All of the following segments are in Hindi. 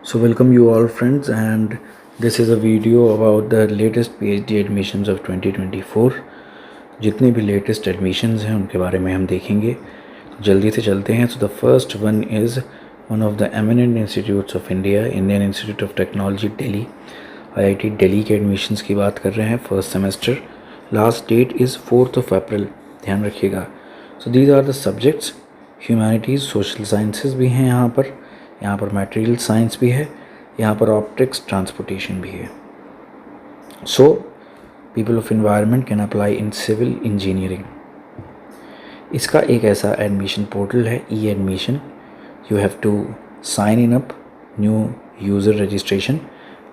So welcome you all friends, and this is a video about the latest PhD admissions of 2024। जितने भी लेटेस्ट एडमिशन्स हैं उनके बारे में हम देखेंगे, तो जल्दी से चलते हैं। तो the first one is one of the eminent institutes of India, Indian institute of technology Delhi, IIT Delhi के एडमिशन्स की बात कर रहे हैं। First semester last date is 4 April, ध्यान रखिएगा। So these are the subjects, humanities, social sciences भी हैं यहाँ पर मटेरियल साइंस भी है, यहाँ पर ऑप्टिक्स, ट्रांसपोर्टेशन भी है। So people of environment can apply in civil engineering. इसका एक ऐसा एडमिशन पोर्टल है, e admission. You have to sign in up, new user registration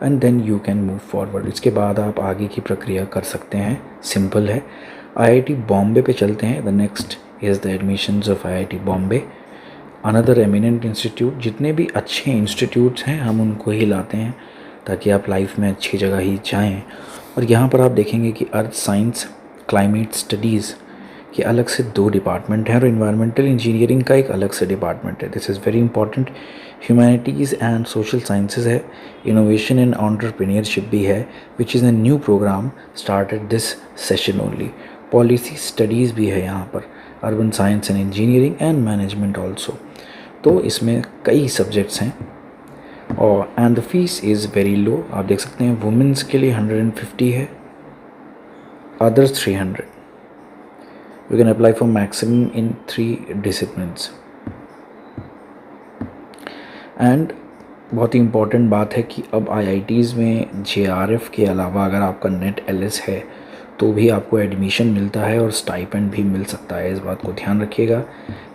and then you can move forward. इसके बाद आप आगे की प्रक्रिया कर सकते हैं, सिंपल है। IIT बॉम्बे पे चलते हैं। The next is the admissions of IIT Bombay, another eminent institute. जितने भी अच्छे इंस्टीट्यूट्स हैं हम उनको ही लाते हैं ताकि आप लाइफ में अच्छी जगह ही जाएं। और यहाँ पर आप देखेंगे कि अर्थ साइंस, क्लाइमेट स्टडीज़ के अलग से 2 डिपार्टमेंट हैं और इन्वायरमेंटल इंजीनियरिंग का एक अलग से डिपार्टमेंट है। This is very important. Humanities and social sciences है, इनोवेशन एंड एंटरप्रेन्योरशिप भी है, which is a new programme started this session only. Policy studies भी है यहाँ पर, urban science and engineering and management also. तो इसमें कई सब्जेक्ट्स हैं और and the fees is very low. आप देख सकते हैं वुमेंस के लिए 150 है, others 300। You can apply for maximum in 3 disciplines. And बहुत ही इम्पॉर्टेंट बात है कि अब IITs में JRF के अलावा अगर आपका नेट LS है तो भी आपको एडमिशन मिलता है और स्टाइपेंड भी मिल सकता है। इस बात को ध्यान रखिएगा।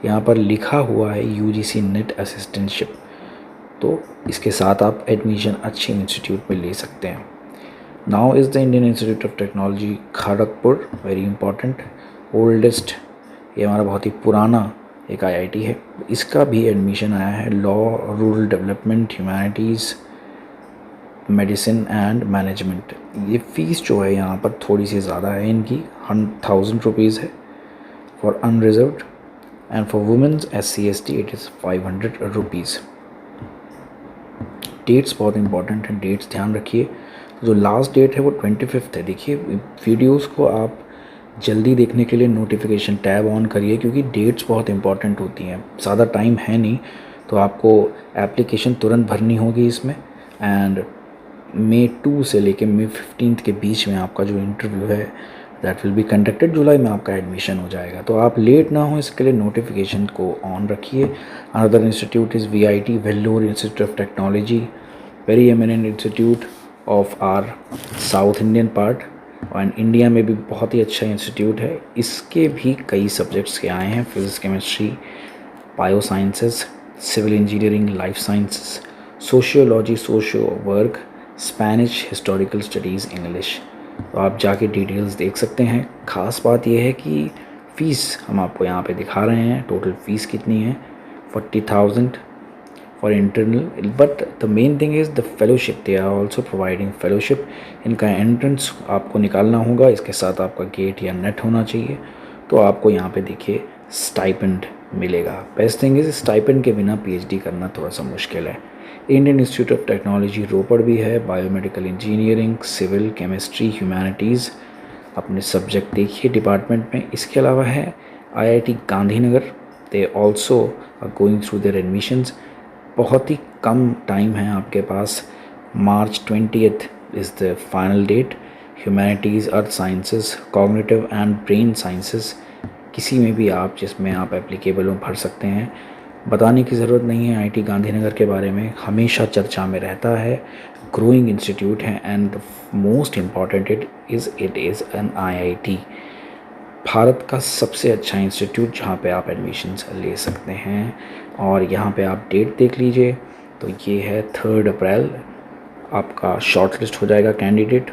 यहाँ पर लिखा हुआ है UGC नेट असिस्टेंटशिप, तो इसके साथ आप एडमिशन अच्छे इंस्टीट्यूट में ले सकते हैं। Now is the Indian institute of technology Kharagpur, very important, oldest, ये हमारा बहुत ही पुराना एक IIT है। इसका भी एडमिशन आया है। Law, rural development, humanities, medicine and management. ये फ़ीस जो है यहाँ पर थोड़ी सी ज़्यादा है इनकी, 1000 रुपीज़ है for unreserved and for womens SC ST it is 500 rupees. Dates बहुत इंपॉर्टेंट हैं, डेट्स ध्यान रखिए। तो जो लास्ट डेट है वो 25 है। देखिए वीडियोस को आप जल्दी देखने के लिए नोटिफिकेशन टैब ऑन करिए, क्योंकि डेट्स बहुत इंपॉर्टेंट होती हैं। ज़्यादा टाइम है नहीं, तो आपको एप्लीकेशन तुरंत भरनी होगी इसमें। एंड May 2 से लेके May 15 के बीच में आपका जो इंटरव्यू है दैट विल बी कंडक्टेड। जुलाई में आपका एडमिशन हो जाएगा, तो आप लेट ना हो इसके लिए नोटिफिकेशन को ऑन रखिए। Another institute is VIT, Vellore institute of technology, very eminent institute of our south Indian part, और इंडिया में भी बहुत ही अच्छा इंस्टीट्यूट है। इसके भी कई सब्जेक्ट्स के आए हैं, physics, chemistry, bio sciences, civil engineering, life sciences, sociology, socio work, Spanish, historical studies, English. तो आप जाके डिटेल्स देख सकते हैं। ख़ास बात यह है कि फ़ीस हम आपको यहाँ पे दिखा रहे हैं। टोटल फ़ीस कितनी है? 40,000 for internal, but the main thing is the fellowship. They are also providing fellowship. इनका एंट्रेंस आपको निकालना होगा, इसके साथ आपका गेट या नेट होना चाहिए। तो आपको यहाँ पे देखिए स्टाइपेंड मिलेगा। बेस्ट थिंग इज़ स्टाइपेंड के बिना PhD करना थोड़ा सा मुश्किल है। Indian institute of technology Ropar भी है, biomedical engineering, civil, chemistry, humanities, अपने सब्जेक्ट देखिए डिपार्टमेंट में। इसके अलावा है IIT Gandhinagar, they also are going through their admissions. बहुत ही कम टाइम है आपके पास, March 20th is the final date. Humanities, earth sciences, cognitive and brain sciences, किसी में भी आप जिसमें आप एप्लीकेबल हो भर सकते हैं। बताने की ज़रूरत नहीं है IIT गांधीनगर के बारे में, हमेशा चर्चा में रहता है। ग्रोइंग इंस्टीट्यूट है and most important it is an IIT, Bharat का सबसे अच्छा इंस्टीट्यूट जहाँ पे आप एडमिशन्स ले सकते हैं। और यहाँ पे आप डेट देख लीजिए, तो ये है 3 अप्रैल आपका शॉर्ट लिस्ट हो जाएगा कैंडिडेट।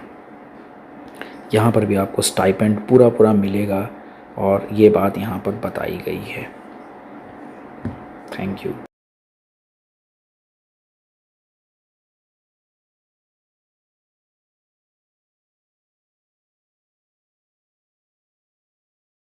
यहाँ पर भी आपको स्टाइपेंड पूरा मिलेगा और ये बात यहाँ पर बताई गई है। Thank you.